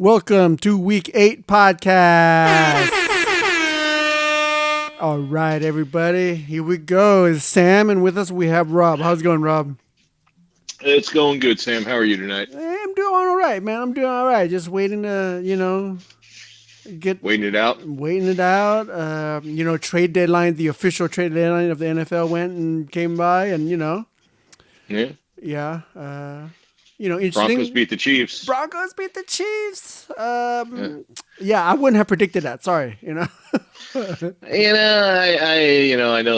Welcome to Week 8 podcast. All right, everybody. Here we go. It's Sam, and with us we have Rob. How's it going, Rob? It's going good, Sam. How are you tonight? I'm doing all right, man. I'm doing all right. Just waiting to, get Waiting it out? waiting it out. Trade deadline, the official trade deadline of the NFL went and came by, and Yeah. yeah, Broncos interesting. beat the Chiefs. Broncos beat the Chiefs. Yeah. Yeah, I wouldn't have predicted that. Sorry. I know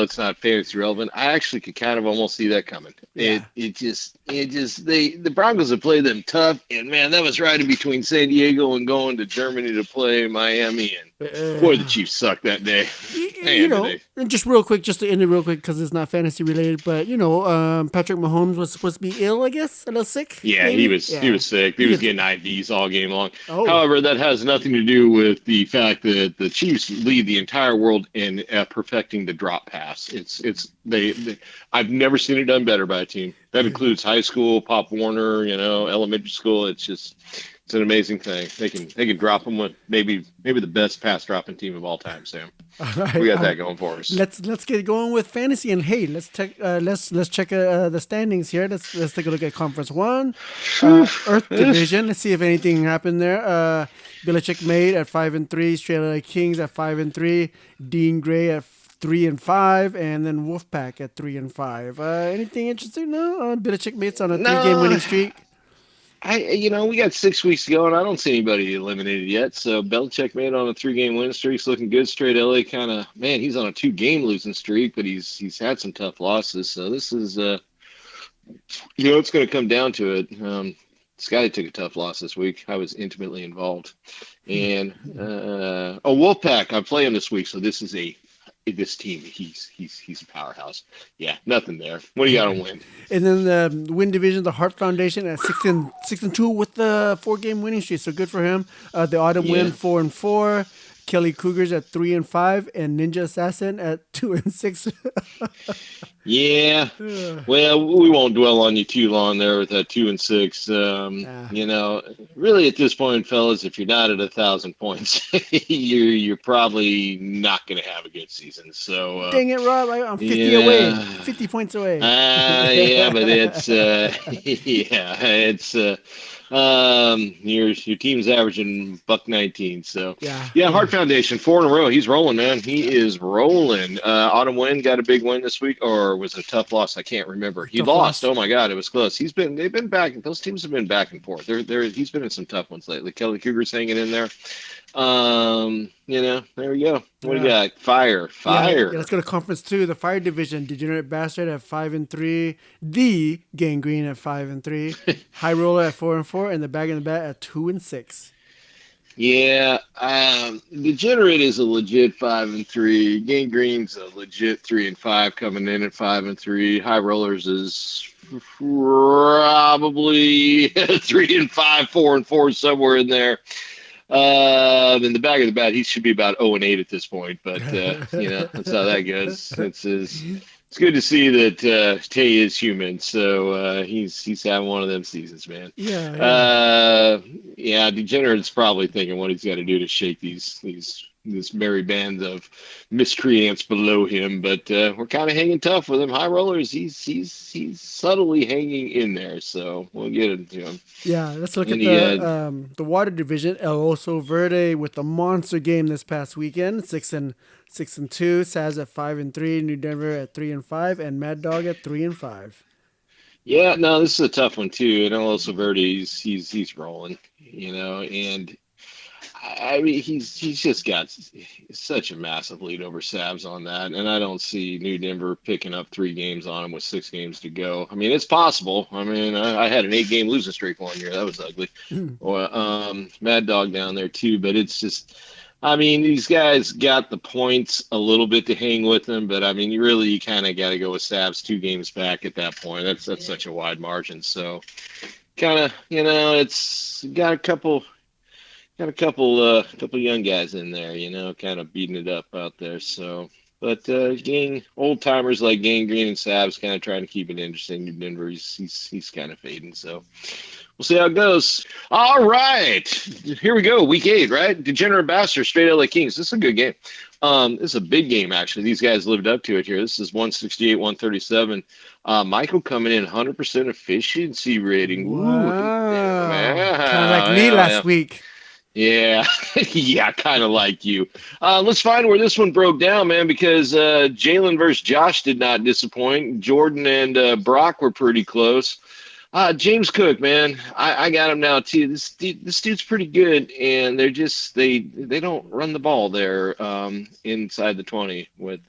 it's not fantasy relevant. I actually could kind of almost see that coming. Yeah. The Broncos have played them tough, and man, that was right in between San Diego and going to Germany to play Miami, and boy, the Uh, Chiefs sucked that day. you Man, did know, they? and just real quick, just to end it real quick because it's not fantasy related, but Patrick Mahomes was supposed to be ill, I guess, a little sick, Yeah, he maybe. was he Yeah, was sick. He he was gets. getting IVs all game long. Oh, However, that has nothing to do with the fact that the Chiefs lead the entire world in perfecting the drop pass. I've never seen it done better by a team. That includes high school, Pop Warner, elementary school. It's an amazing thing. They can drop them with maybe the best pass dropping team of all time, Sam. all We right. got that going for us. Let's get going with fantasy, and hey, let's check the standings here. Let's take a look at Conference One, Earth Division. Let's see if anything happened there. Belichick made at 5-3, Australia Kings at 5-3, Dean Gray at 3-5, and then Wolfpack at 3-5. Anything interesting? No, Belichick mates on a three-game No, winning streak. we got 6 weeks to go, and I don't see anybody eliminated yet. So Belichick made on a three-game win streak. He's looking good. Straight LA kind of man. He's on a two-game losing streak, but he's had some tough losses. So this is it's going to come down to it. Scotty took a tough loss this week. I was intimately involved, and Wolfpack. I play him this week, so this team. He's a powerhouse. Yeah, nothing there. What do you got on win? And then the win division, the Hart Foundation at 6-2 with the 4-game winning streak. So good for him. The Autumn win Yeah. 4-4. Kelly Cougars at 3-5, and Ninja Assassin at 2-6. Yeah, well, we won't dwell on you too long there with that 2-6. Nah. Really at this point, fellas, if you're not at 1,000 points, you're probably not going to have a good season. So, Dang it, Rob! I'm 50 away, yeah, 50 points away. yeah, but it's yeah, it's your team's averaging buck 19. So, Yeah, yeah, yeah. Hart Foundation 4 in a row. He's rolling, man. He is rolling. Autumn win got a big win this week, or was it a tough loss? I can't remember. He Tough lost. loss. Oh my God, it was close. They've been back. Those teams have been back and forth. He's been in some tough ones lately. Kelly Cougars hanging in there. There we go. What do you Yeah. got? Fire, Yeah, let's fire. go to Conference 2. The Fire Division, Degenerate Bastard at 5-3, the Gangrene at 5-3, High Roller at 4-4, and the Bag in the Bat at 2-6. Yeah, Degenerate is a legit 5-3. Gangrene's a legit 3-5, coming in at 5-3. High Rollers is probably 3-5, 4-4, somewhere in there. In the back of the bat, he should be about 0-8 at this point, but that's how that goes. It's good to see that Tay is human, so he's having one of them seasons, man. Yeah, yeah. Yeah, Degenerate's probably thinking what he's got to do to shake this merry band of miscreants below him, but we're kind of hanging tough with him. High rollers, he's subtly hanging in there, so we'll get him to him Yeah, let's look in at the end. the water division. El Oso Verde with the monster game this past weekend, 6-2. Saz at 5-3. New Denver at 3-5, and Mad Dog at 3-5. Yeah, no, this is a tough one too. And also Verde, he's rolling, and I mean he's just got such a massive lead over Sabs on that, and I don't see New Denver picking up 3 games on him with 6 games to go. I mean, it's possible. I mean, I had an 8-game losing streak one year. That was ugly. Or Mad Dog down there too, but it's just. I mean, these guys got the points a little bit to hang with them, but I mean, you kind of got to go with Sabs 2 games back at that point. That's such a wide margin. So, kind of, it's got a couple young guys in there, kind of beating it up out there. So, but gang old timers like Gang Green and Sabs kind of trying to keep it interesting. Denver, he's kind of fading. So, We'll see how it goes. All right, here we go. Week 8, right? Degenerate Bastard, straight LA Kings. This is a good game. This is a big game, actually. These guys lived up to it here. This is 168, 137. Michael coming in 100% efficiency rating. Ooh, damn, Wow. Kind of like yeah, me yeah, last yeah. week. Yeah, yeah, kind of like you. Let's find where this one broke down, man, because Jalen versus Josh did not disappoint. Jordan and Brock were pretty close. James Cook, man, I got him now too. This dude's pretty good, and they don't run the ball there inside the 20 with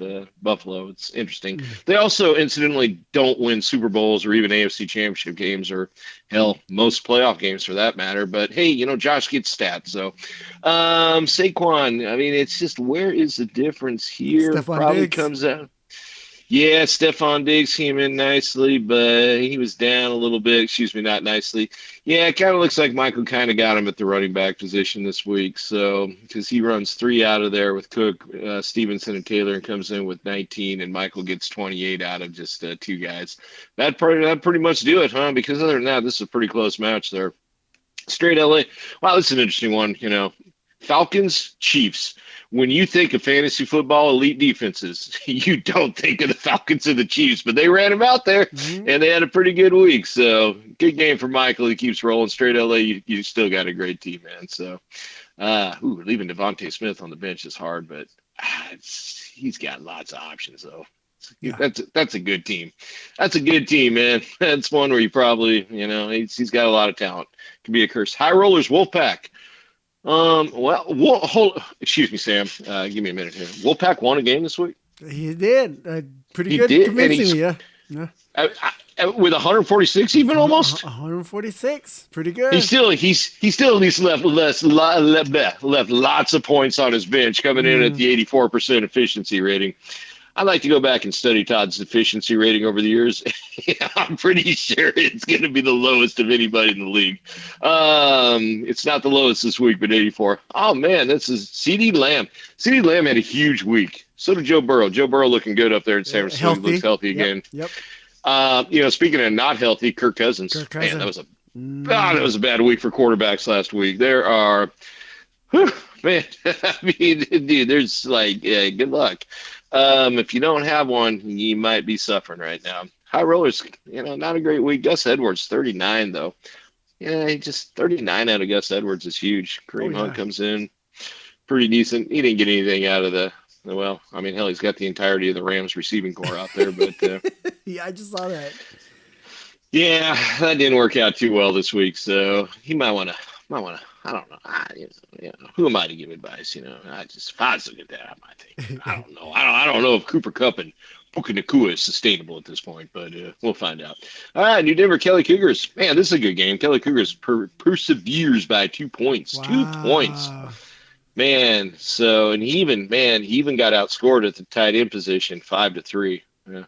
Buffalo. It's interesting. Mm. They also incidentally don't win Super Bowls or even AFC Championship games or hell most playoff games for that matter. But hey, Josh gets stats. So Saquon, I mean, it's just where is the difference here? Stephon Probably Diggs. comes out. Yeah, Stephon Diggs came in nicely, but he was down a little bit. Excuse me, not nicely. Yeah, it kind of looks like Michael kind of got him at the running back position this week. So, because he runs three out of there with Cook, Stevenson, and Taylor, and comes in with 19, and Michael gets 28 out of just two guys. That pretty much do it, huh? Because other than that, this is a pretty close match there. Straight LA. Wow, this is an interesting one. Falcons, Chiefs. When you think of fantasy football elite defenses, you don't think of the Falcons and the Chiefs, but they ran them out there Mhm. and they had a pretty good week. So good game for Michael. He keeps rolling straight LA. You still got a great team, man. So leaving Devontae Smith on the bench is hard, but he's got lots of options though. Yeah. That's a good team. That's a good team, man. That's one where you probably, he's got a lot of talent. Could be a curse. High rollers, Wolfpack. Excuse me, Sam. Give me a minute here. Wolfpack won a game this week. He did. Pretty He good, did, and he's convincingly, yeah. Yeah. with 146 even almost. 146. Pretty He's good. still he's still at least left lots of points on his bench coming in at Mm. the 84% efficiency rating. I'd like to go back and study Todd's efficiency rating over the years. I'm pretty sure it's going to be the lowest of anybody in the league. It's not the lowest this week, but 84. Oh, man, this is CD Lamb. CD Lamb had a huge week. So did Joe Burrow. Joe Burrow looking good up there in San Francisco. He looks Healthy. healthy Yep. again. Yep. Speaking of not healthy, Kirk Cousins. Kirk Man, Cousin. that Mm. was a bad week for quarterbacks last week. There are, whew, man, I mean, dude, there's like, yeah, good luck. If you don't have one, you might be suffering right now. High rollers, not a great week. Gus Edwards, 39 though. Yeah, he just 39 out of Gus Edwards is huge. Oh, Kareem Hunt yeah. comes in pretty decent. He didn't get anything out of well, I mean, hell, he's got the entirety of the Rams receiving core out there, but Yeah, I just saw that. yeah, that didn't work out too well this week. So he might want to. I don't know. Who am I to give advice? If I was looking at that, I might think. I don't know. I don't know if Cooper Cup and Puka Nakua is sustainable at this point, but we'll find out. All right, New Denver Kelly Cougars. Man, this is a good game. Kelly Cougars perseveres by 2 points. 2 points. Wow. Man, so and he even got outscored at the tight end position 5-3. Yeah.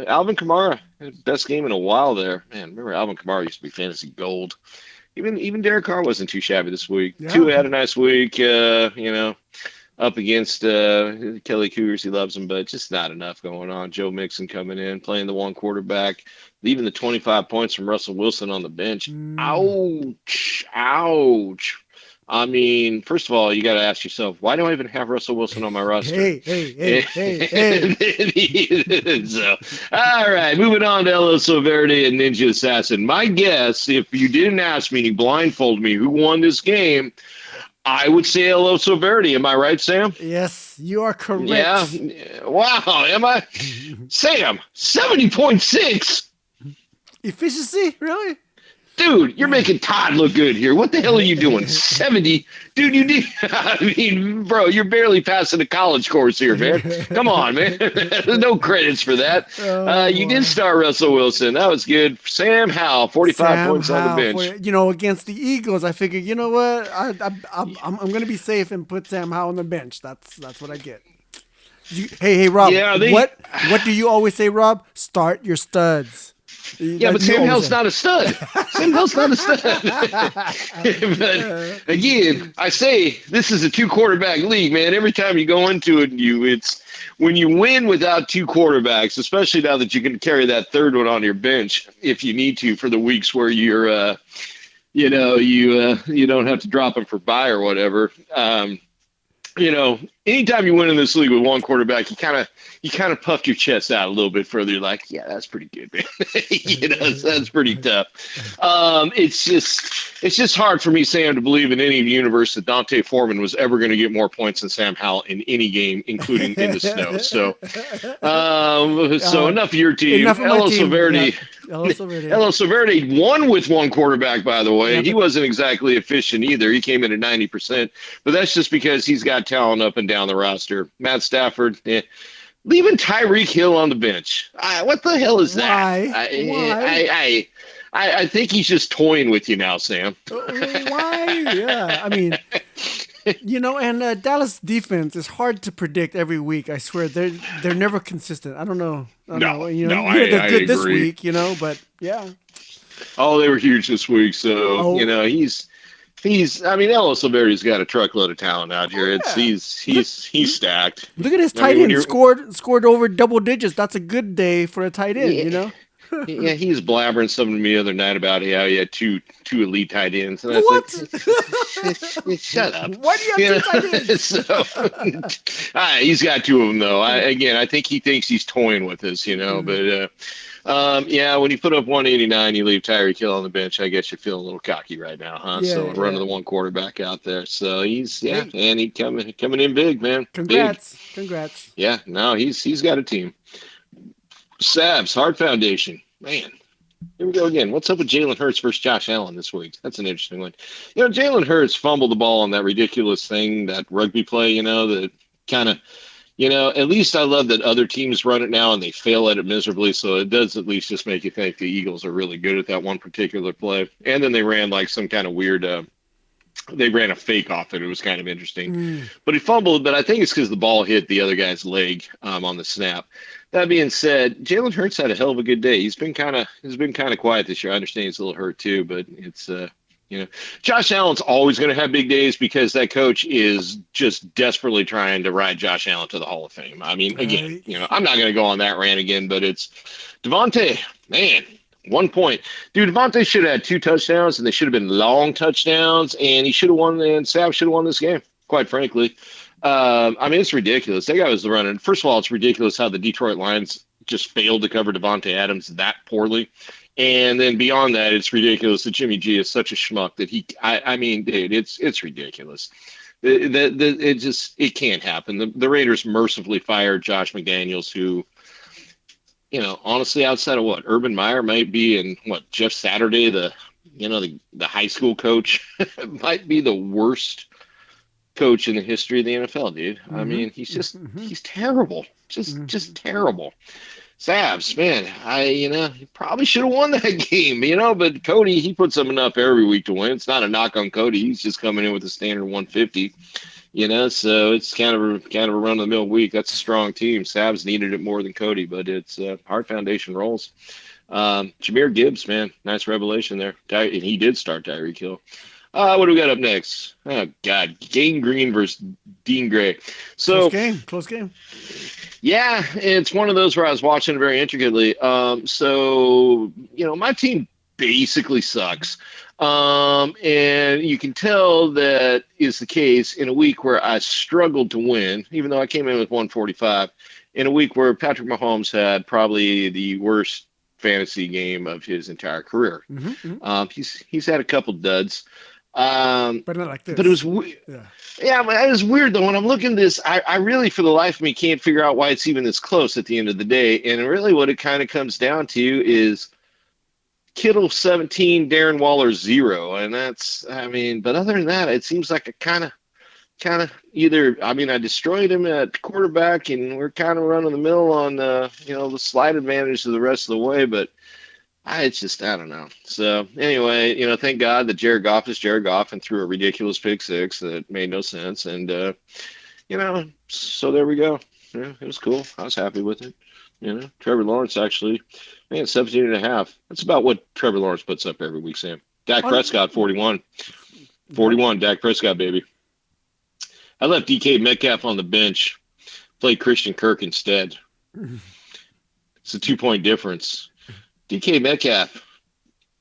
Alvin Kamara, best game in a while there. Man, remember Alvin Kamara used to be fantasy gold. Even Derek Carr wasn't too shabby this week. Yeah. Tua had a nice week. Up against Kelly Cougars, he loves them, but just not enough going on. Joe Mixon coming in, playing the one quarterback, leaving the 25 points from Russell Wilson on the bench. Mm. Ouch! Ouch! I mean, first of all, you got to ask yourself, why do I even have Russell Wilson on my roster? Hey, hey, hey, hey, hey. So, all right, moving on to El Oso Verde and Ninja Assassin. My guess, if you didn't ask me and you blindfolded me who won this game, I would say El Oso Verde. Am I right, Sam? Yes, you are Yeah. correct. Wow. Am I? Sam, 70.6. Efficiency? Really? Dude, you're Man. making Todd look good here. What the hell are you doing? 70. Dude, you need, I mean, bro, you're barely passing a college course here, man. Come on, man. No credits for that. Oh, You did boy. start Russell Wilson. That was good. Sam Howell, 45 points on the Somehow, bench. against the Eagles, I figured, you know what? I'm going to be safe and put Sam Howell on the bench. That's what I get. Hey, Rob. Yeah, What do you always say, Rob? Start your studs. Yeah, That but you Sam always Hell's say. not a stud. Sam Hell's not a stud. But Uh, again, I say this is a two quarterback league, man. Every time you go into it, it's when you win without two quarterbacks, especially now that you can carry that third one on your bench if you need to for the weeks where you don't have to drop him for bye or whatever. Anytime you win in this league with one quarterback, you kind of puffed your chest out a little bit further. You're like, yeah, that's pretty good, man. So that's pretty tough. It's just hard for me, Sam, to believe in any universe that Dante Foreman was ever going to get more points than Sam Howell in any game, including in the snow. So uh, enough of your team. enough of my team. Yeah. Also ready. Elo Verde won with one quarterback, by the Yeah, way. He but wasn't exactly efficient either. He came in at 90%, but that's just because he's got talent up and down the roster. Matt Stafford, leaving Tyreek Hill on the bench. What the hell is that? why? Why? I think he's just toying with you now, Sam. Why? Yeah. I mean, and Dallas defense is hard to predict every week. I swear they're never consistent. I don't know. I don't No, know. no, They're I good this agree. week. But yeah. Oh, they were huge this week. So, Oh, I mean, Ellis Alberti's got a truckload of talent out here. oh It's yeah. Look, he's stacked. look at his I tight mean, when end you're scored over double digits. That's a good day for a tight end. yeah, yeah, he's blabbering something to me the other night about how he had two elite tight ends, and I was like, What? shut up, Why do you have you two know. tight ends? So he's got two of them though. I think he thinks he's toying with us. But yeah, when you put up 189, you leave Tyreek Hill on the bench. I guess you're feeling a little cocky right now, huh? Yeah, So running yeah. the one quarterback out there. So Hey, and he coming in big, man, big. congrats. Yeah, no, he's got a team. Savs Hard Foundation, man. Here we go again. What's up with Jalen Hurts versus Josh Allen this week? That's an interesting one. Jalen Hurts fumbled the ball on that ridiculous thing, that rugby play, that kind of, at least I love that other teams run it now and they fail at it miserably. So it does at least just make you think the Eagles are really good at that one particular play. And then they ran like some kind of weird, they ran a fake off it. It was kind of interesting. Mm, But he fumbled, but I think it's because the ball hit the other guy's leg on the snap. That being said, Jalen Hurts had a hell of a good day. He's been kind of quiet this year. I understand he's a little hurt too, but it's Josh Allen's always going to have big days because that coach is just desperately trying to ride Josh Allen to the Hall of Fame. I mean, again, I, I'm not going to go on that rant again, but it's Devontae, man. 1 point. Dude, Devontae should have had two touchdowns, and they should have been long touchdowns, and he should have won, and Sav should have won this game, quite frankly. I mean, it's ridiculous. That guy was running. First of all, it's ridiculous how the Detroit Lions just failed to cover Devontae Adams that poorly. And then beyond that, it's ridiculous that Jimmy G is such a schmuck that I mean, dude, it's ridiculous. It can't happen. The Raiders mercifully fired Josh McDaniels, who, honestly, outside of what Urban Meyer might be, and what Jeff Saturday, the high school coach, might be the worst coach in the history of the NFL, dude. I mm-hmm, mean, mm-hmm, he's terrible. Just mm-hmm. terrible. Savs, man, he probably should have won that game, but Cody, he puts something up every week to win. It's not a knock on Cody. He's just coming in with a standard 150, so it's kind of a run of the mill week. That's a strong team. Savs needed it more than Cody, but it's hard foundation rolls. Jameer Gibbs, man, nice revelation there. And he did start Tyreek Hill. What do we got up next? Oh God, Gang Green versus Dean Gray. Close So game. Close game. yeah, it's one of those where I was watching very intricately. So my team basically sucks. And you can tell that is the case in a week where I struggled to win, even though I came in with 145, in a week where Patrick Mahomes had probably the worst fantasy game of his entire career. Mm-hmm, mm-hmm. He's had a couple duds. But not like But it was this. Yeah. yeah, but it was weird though. When I'm looking at this, I really, for the life of me, can't figure out why it's even this close at the end of the day. And really, what it kind of comes down to is Kittle 17, Darren Waller 0, and that's, I mean, but other than that, it seems like a kind of either. I mean, I destroyed him at quarterback, and we're kind of running the mill on the slight advantage of the rest of the way, but. It's just, I don't know. So anyway, thank God that Jared Goff is Jared Goff and threw a ridiculous pick six that made no sense. And, so there we go. Yeah, it was cool. I was happy with it. Trevor Lawrence actually, man, 17 and a half. That's about what Trevor Lawrence puts up every week, Sam. Dak Prescott, Yeah. 41. Yep. 41, Dak Prescott, baby. I left DK Metcalf on the bench, played Christian Kirk instead. It's a 2 point difference. DK Metcalf,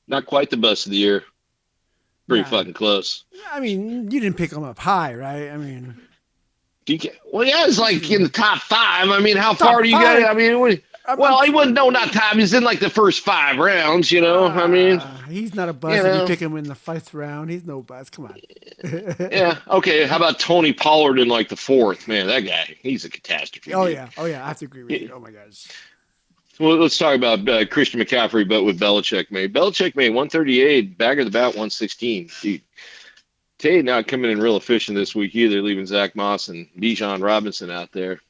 not quite the bust of the year. Pretty Yeah. fucking close. I mean, you didn't pick him up high, right? I mean, DK, well, yeah, it's he's like in the top five. I mean, how far top do you got? five. I mean, I'm well, he wasn't, no, not top. He's in like the first 5 rounds, I mean, he's not a you bust if you know, pick him in the fifth round. He's no bust. Come on. yeah. Okay, how about Tony Pollard in like the fourth? Man, that guy, he's a catastrophe, Oh dude. yeah, oh yeah. I have to agree with you. Oh my gosh. Well, let's talk about Christian McCaffrey, but with Belichick made. Belichick made 138, bag of the bat 116. Dude, Tay not coming in real efficient this week either, leaving Zach Moss and Bijan Robinson out there.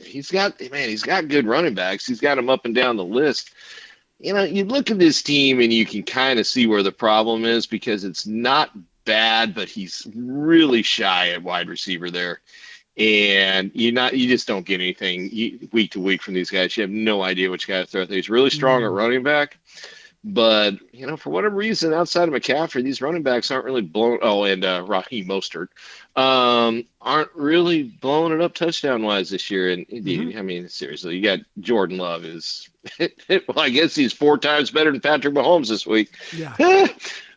He's got good running backs. He's got them up and down the list. You look at this team and you can kind of see where the problem is because it's not bad, but he's really shy at wide receiver there. And you just don't get anything week to week from these guys. You have no idea which guy to throw. He's really strong at Mm. running back, but for whatever reason, outside of McCaffrey, these running backs aren't really blown. Oh, and Raheem Mostert aren't really blowing it up touchdown wise this year. And Hmm. indeed, I mean, seriously, you got Jordan Love is. Well, I guess he's 4 times better than Patrick Mahomes this week. Yeah.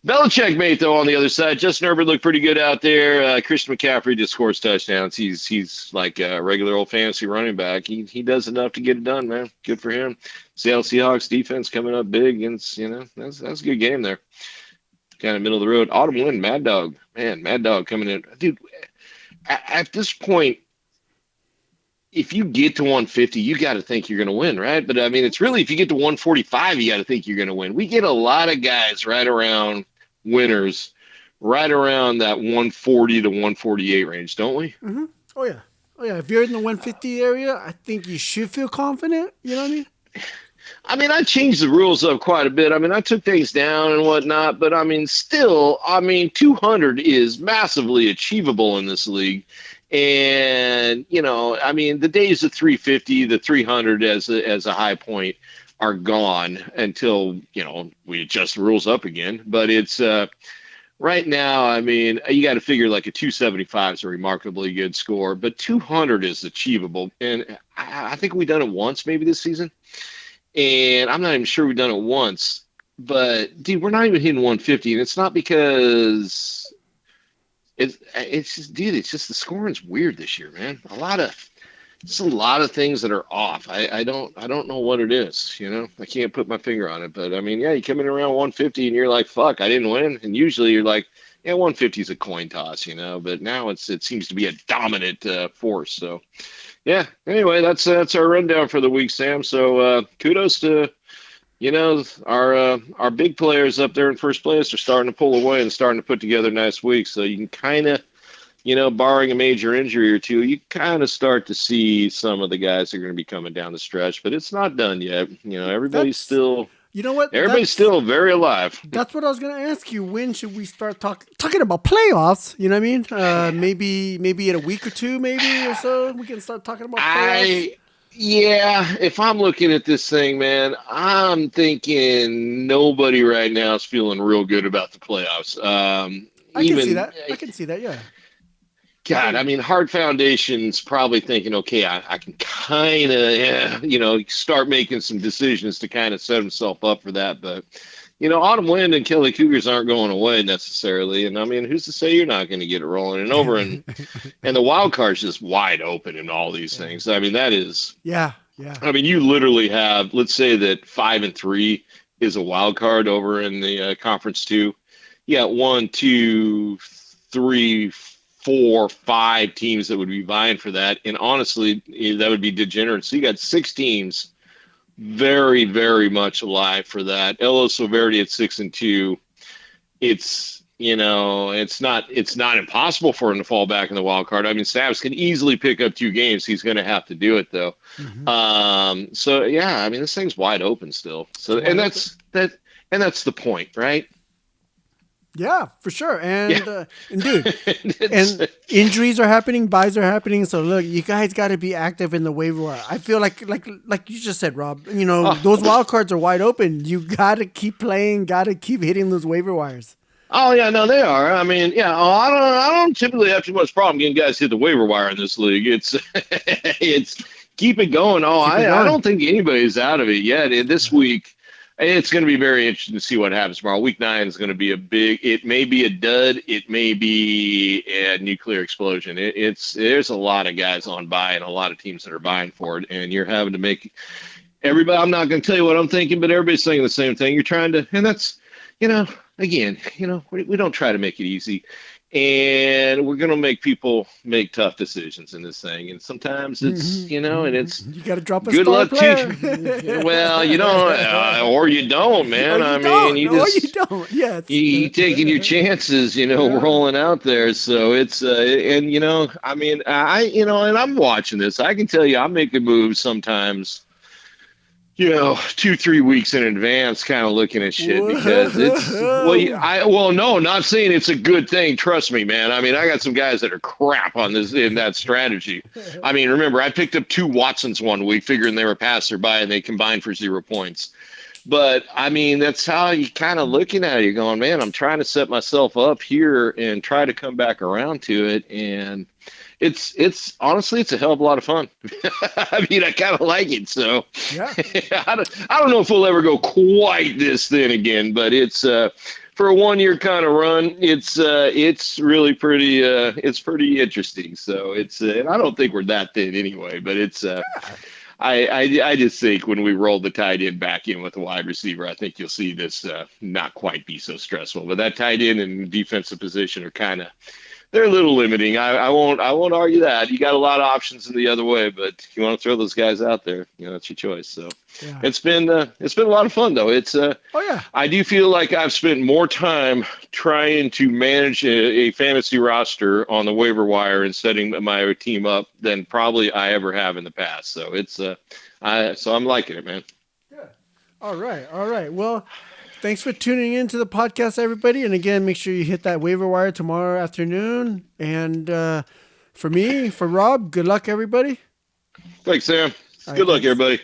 Belichick mate though on the other side. Justin Herbert looked pretty good out there. Christian McCaffrey just scores touchdowns. He's like a regular old fantasy running back. He does enough to get it done, man. Good for him. Seattle Seahawks defense coming up big against that's a good game there. Kind of middle of the road. Autumn win, Mad Dog. Man, Mad Dog coming in. Dude, at this point, if you get to 150, you got to think you're going to win, right? But I mean, it's really if you get to 145, you got to think you're going to win. We get a lot of guys right around winners, right around that 140 to 148 range, don't we? Hmm. Oh yeah. Oh yeah. If you're in the 150 area, I think you should feel confident. You know what I mean? I mean, I changed the rules up quite a bit. I mean, I took things down and whatnot, but I mean, still, I mean, 200 is massively achievable in this league. And, I mean, the days of 350, the 300 as a high point are gone until, we adjust the rules up again. But it's right now, I mean, you got to figure like a 275 is a remarkably good score, but 200 is achievable. And I think we've done it once maybe this season. And I'm not even sure we've done it once, but dude, we're not even hitting 150, and it's not because it's just, dude, it's just the scoring's weird this year, man. Just a lot of things that are off. I don't know what it is, I can't put my finger on it, but I mean, yeah, you come in around 150 and you're like, fuck, I didn't win, and usually you're like, yeah, 150 is a coin toss, but now it seems to be a dominant force, so. Yeah. Anyway, that's our rundown for the week, Sam. So kudos to our big players up there in first place are starting to pull away and starting to put together nice weeks. So you can kind of barring a major injury or two, you kind of start to see some of the guys that are going to be coming down the stretch. But it's not done yet. Everybody's That's still you know what? everybody's still very alive. That's what I was gonna ask you. When should we start talking about playoffs? You know what I mean? Maybe in a week or two, maybe or so, we can start talking about playoffs. I Yeah, if I'm looking at this thing, man, I'm thinking nobody right now is feeling real good about the playoffs. I can see Even that. I can see that. Yeah. God, I mean, Hard Foundation's probably thinking, okay, I can kind of, start making some decisions to kind of set himself up for that. But, Autumn Wind and Kelly Cougars aren't going away necessarily. And I mean, who's to say you're not going to get it rolling? And and the wild card's just wide open in all these things. I mean, that is, Yeah. Yeah. I mean, you literally have, let's say that 5-3 is a wild card over in the conference two. You got 1, 2, 3, 4, 5 teams that would be vying for that. And honestly, that would be degenerate. So you got 6 teams very, very much alive for that. Elo Silverity at 6-2. It's not impossible for him to fall back in the wild card. I mean, Stabs can easily pick up 2 games. He's going to have to do it though. Hmm. So yeah, I mean, this thing's wide open still. So Wide and open. that's the point, right? Yeah, for sure. Yeah, And dude, it's and injuries are happening, buys are happening. So look, you guys got to be active in the waiver wire. I feel like you just said, Rob. You know those oh, wild cards are wide open. You got to keep playing. Got to keep hitting those waiver wires. oh yeah, no, they are. I mean, yeah, I don't typically have too much problem getting guys to hit the waiver wire in this league. It's it's keep it going. Oh, Keep it I going. don't think anybody's out of it yet. This week, it's going to be very interesting to see what happens tomorrow. Week 9 is going to be a big. It may be a dud. It may be a nuclear explosion. It's there's a lot of guys on buy and a lot of teams that are buying for it, and you're having to make everybody. I'm not going to tell you what I'm thinking, but everybody's saying the same thing. You're trying to, and that's, again, we don't try to make it easy, and we're going to make people make tough decisions in this thing. And sometimes it's, and it's You got to drop a good star luck to player, you. Well, you don't, or you don't, or man. you I mean, don't, you or you just don't. Yes. you taking your chances, Yeah. rolling out there. So it's and I mean, and I'm watching this. I can tell you, I'm making moves sometimes, 2, 3 weeks in advance, kind of looking at shit because it's Whoa. no, not saying it's a good thing. Trust me, man. I mean, I got some guys that are crap on this in that strategy. I mean, remember, I picked up 2 Watsons one week, figuring they were pass or buy, and they combined for 0 points. But I mean, that's how you kind of looking at it. You're going, man, I'm trying to set myself up here and try to come back around to it. And it's honestly, it's a hell of a lot of fun. I mean, I kind of like it. So Yeah. I don't know if we'll ever go quite this thin again, but it's for a 1 year kind of run, it's really it's pretty interesting. So and I don't think we're that thin anyway, but it's I just think when we roll the tight end back in with a wide receiver, I think you'll see this not quite be so stressful. But that tight end and defensive position are they're a little limiting. I won't argue that. You got a lot of options in the other way, but if you want to throw those guys out there, that's your choice. So Yeah. it's been a lot of fun though. Oh yeah. I do feel like I've spent more time trying to manage a fantasy roster on the waiver wire and setting my team up than probably I ever have in the past. So I'm liking it, man. Yeah. All right. All right. Well, thanks for tuning in to the podcast, everybody. And again, make sure you hit that waiver wire tomorrow afternoon. And for me, for Rob, good luck, everybody. Thanks, Sam. All right. Good luck, Thanks. everybody.